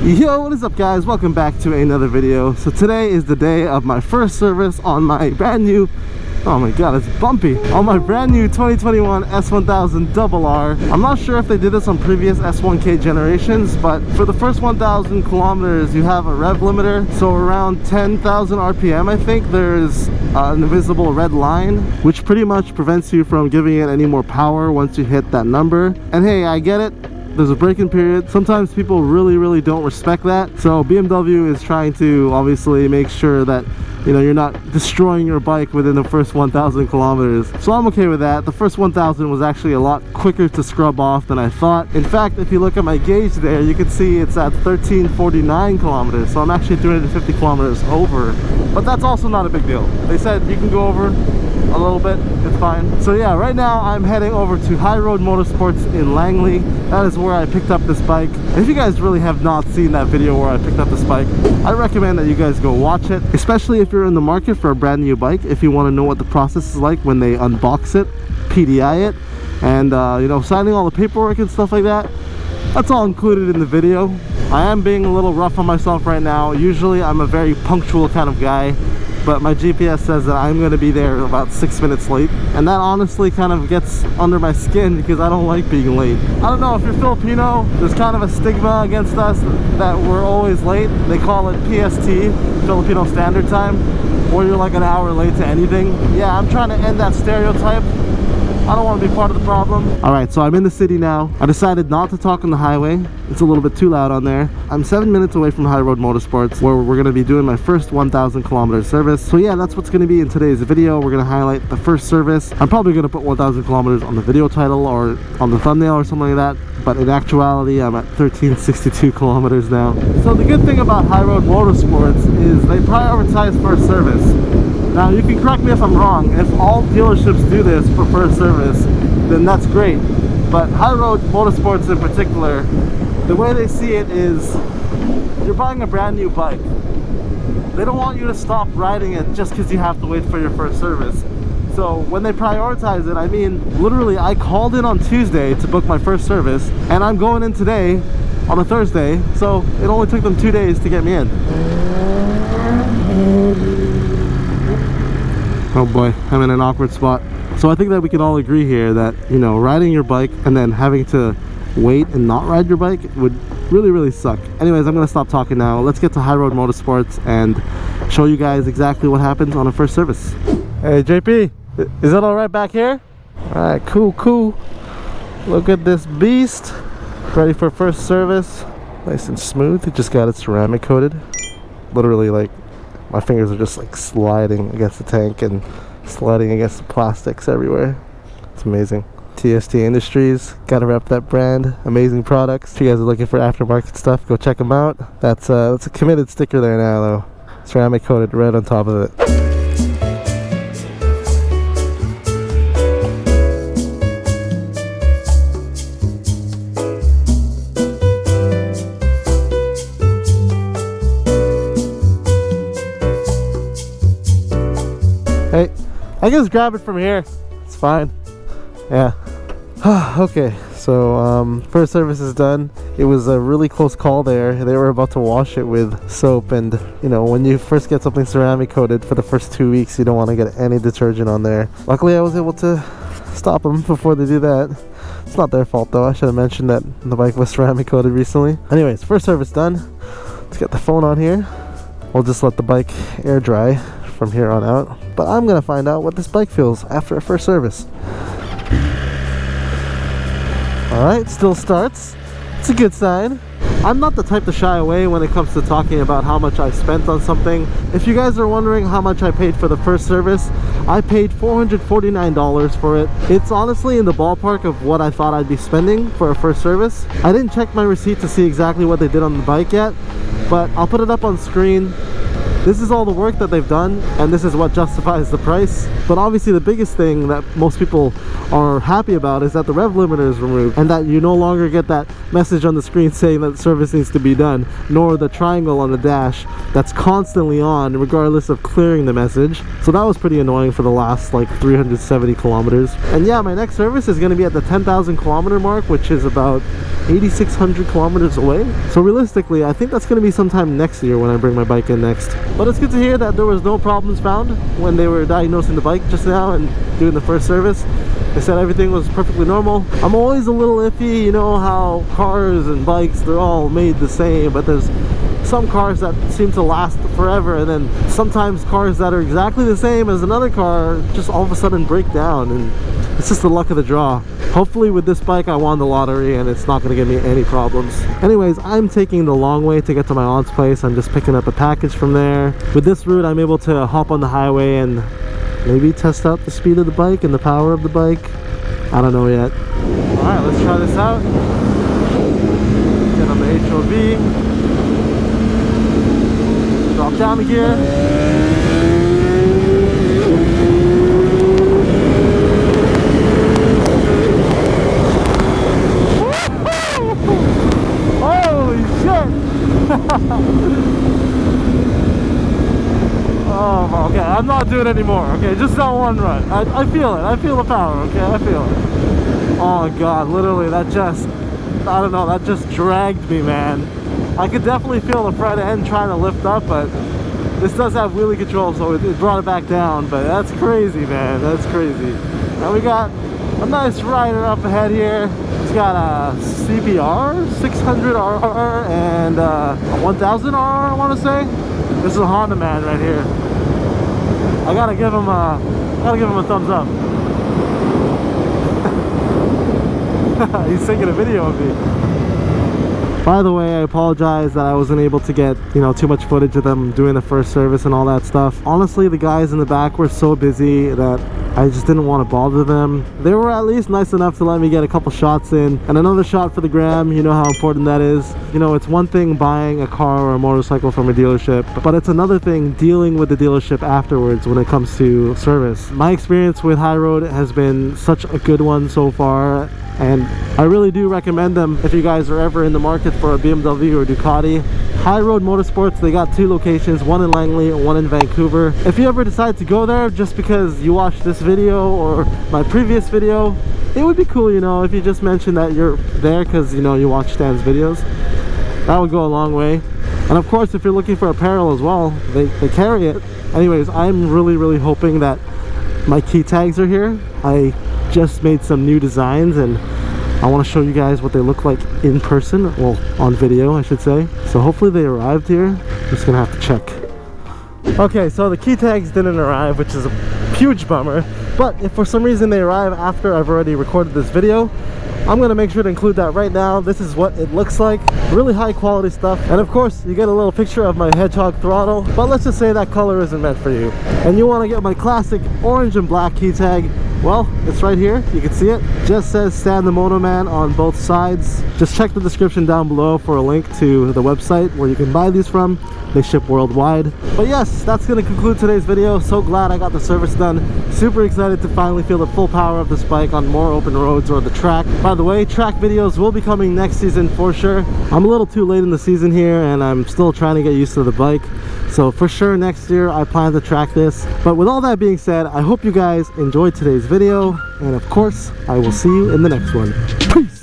Yo, what is up guys? Welcome back to another video. So today is the day of my first service on my brand new, oh my god, it's bumpy, on my brand new 2021 S1000RR. I'm not sure if they did this on previous S1K generations, but for the first 1,000 kilometers you have a rev limiter. So around 10,000 RPM I think there's an invisible red line, which pretty much prevents you from giving it any more power once you hit that number. And hey, I get it, there's a break-in period. Sometimes people really don't respect that. So BMW is trying to obviously make sure that, you know, you're not destroying your bike within the first 1,000 kilometers. So I'm okay with that. The first 1,000 was actually a lot quicker to scrub off than I thought. In fact, if you look at my gauge there, you can see it's at 1349 kilometers. So I'm actually 350 kilometers over. But that's also not a big deal. They said you can go over a little bit, it's fine. So yeah, right now I'm heading over to High Road Motorsports in Langley. That is where I picked up this bike. And if you guys really have not seen that video where I picked up this bike, I recommend that you guys go watch it, especially if you're in the market for a brand new bike. If you want to know what the process is like when they unbox it, PDI it, and you know, signing all the paperwork and stuff like that, that's all included in the video. I am being a little rough on myself right now. Usually I'm a very punctual kind of guy, but my GPS says that I'm going to be there about 6 minutes late, and that honestly kind of gets under my skin because I don't like being late. I don't know, if you're Filipino, there's kind of a stigma against us that we're always late. They call it PST, Filipino Standard Time, or you're like an hour late to anything. Yeah, I'm trying to end that stereotype. I don't want to be part of the problem. Alright, so I'm in the city now. I decided not to talk on the highway. It's a little bit too loud on there. I'm 7 minutes away from High Road Motorsports, where we're going to be doing my first 1,000 kilometer service. So yeah, that's what's going to be in today's video. We're going to highlight the first service. I'm probably going to put 1,000 kilometers on the video title or on the thumbnail or something like that. But in actuality, I'm at 1362 kilometers now. So the good thing about High Road Motorsports is they prioritize first service. Now, you can correct me if I'm wrong. If all dealerships do this for first service, then that's great. But High Road Motorsports in particular, the way they see it is, you're buying a brand new bike. They don't want you to stop riding it just because you have to wait for your first service. So when they prioritize it, I mean, literally, I called in on Tuesday to book my first service, and I'm going in today on a Thursday, so it only took them 2 days to get me in. Oh boy, I'm in an awkward spot. So I think that we can all agree here that, you know, riding your bike and then having to wait and not ride your bike would really suck. Anyways, I'm gonna stop talking now. Let's get to High Road Motorsports and show you guys exactly what happens on a first service. Hey JP, is that all right back here? All right, cool. Look at this beast. Ready for first service. Nice and smooth. It just got it ceramic coated. Literally, like, my fingers are just like sliding against the tank and sliding against the plastics everywhere. It's amazing. TST Industries, gotta rep that brand. Amazing products. If you guys are looking for aftermarket stuff, go check them out. That's a committed sticker there now though. Ceramic coated red on top of it. Hey, I can just grab it from here. It's fine. Yeah. Okay, so first service is done. It was a really close call there. They were about to wash it with soap, and you know, when you first get something ceramic coated for the first 2 weeks, you don't want to get any detergent on there. Luckily, I was able to stop them before they do that. It's not their fault though. I should have mentioned that the bike was ceramic coated recently. Anyways, first service done. Let's get the phone on here. We'll just let the bike air dry from here on out, but I'm gonna find out what this bike feels after a first service. Alright, still starts. It's a good sign. I'm not the type to shy away when it comes to talking about how much I spent on something. If you guys are wondering how much I paid for the first service, I paid $449 for it. It's honestly in the ballpark of what I thought I'd be spending for a first service. I didn't check my receipt to see exactly what they did on the bike yet, but I'll put it up on screen. This is all the work that they've done, and this is what justifies the price. But obviously the biggest thing that most people are happy about is that the rev limiter is removed, and that you no longer get that message on the screen saying that service needs to be done, nor the triangle on the dash that's constantly on regardless of clearing the message. So that was pretty annoying for the last like 370 kilometers. And yeah, my next service is going to be at the 10,000 kilometer mark, which is about 8,600 kilometers away. So realistically, I think that's going to be sometime next year when I bring my bike in next. But it's good to hear that there was no problems found when they were diagnosing the bike just now and doing the first service. They said everything was perfectly normal. I'm always a little iffy, you know how cars and bikes, they're all made the same, but there's some cars that seem to last forever, and then sometimes cars that are exactly the same as another car just all of a sudden break down, and it's just the luck of the draw. Hopefully with this bike I won the lottery and it's not going to give me any problems. Anyways, I'm taking the long way to get to my aunt's place. I'm just picking up a package from there. With this route I'm able to hop on the highway and maybe test out the speed of the bike and the power of the bike. I don't know yet. Alright, let's try this out. Get on the HOV. Drop down the gear. Oh, okay, I'm not doing it anymore. Okay, just that one run. I feel it. I feel the power. Okay, I feel it. Oh my god, literally, that just, I don't know, that just dragged me, man. I could definitely feel the front end trying to lift up, but this does have wheelie control, so it brought it back down. But that's crazy, man. That's crazy. And we got a nice rider up ahead here. It's got a CBR 600RR and a 1000RR, I want to say. This is a Honda man right here. I gotta give him a thumbs up. He's taking a video of me. By the way, I apologize that I wasn't able to get, you know, too much footage of them doing the first service and all that stuff. Honestly, the guys in the back were so busy that I just didn't want to bother them. They were at least nice enough to let me get a couple shots in and another shot for the gram. You know how important that is. You know, it's one thing buying a car or a motorcycle from a dealership, but it's another thing dealing with the dealership afterwards when it comes to service. My experience with High Road has been such a good one so far, and I really do recommend them if you guys are ever in the market for a BMW or Ducati. High Road Motorsports, they got two locations, one in Langley and one in Vancouver. If you ever decide to go there just because you watched this video or my previous video, it would be cool, you know, if you just mentioned that you're there because, you know, you watch Stan's videos. That would go a long way. And of course, if you're looking for apparel as well, they carry it. Anyways, I'm really hoping that my key tags are here. I just made some new designs and I want to show you guys what they look like in person, well, on video I should say. So hopefully they arrived here. I'm just gonna have to check. Okay, so the key tags didn't arrive, which is a huge bummer, but if for some reason they arrive after I've already recorded this video, I'm gonna make sure to include that right now. This is what it looks like. Really high quality stuff. And of course, you get a little picture of my Hedgehog throttle, but let's just say that color isn't meant for you. And you wanna get my classic orange and black key tag, well, it's right here. You can see it. Just says Stan the Moto Man on both sides. Just check the description down below for a link to the website where you can buy these from. They ship worldwide. But yes, that's going to conclude today's video. So glad I got the service done. Super excited to finally feel the full power of this bike on more open roads or the track. By the way, track videos will be coming next season for sure. I'm a little too late in the season here and I'm still trying to get used to the bike. So for sure next year I plan to track this. But with all that being said, I hope you guys enjoyed today's video. And of course, I will see you in the next one. Peace!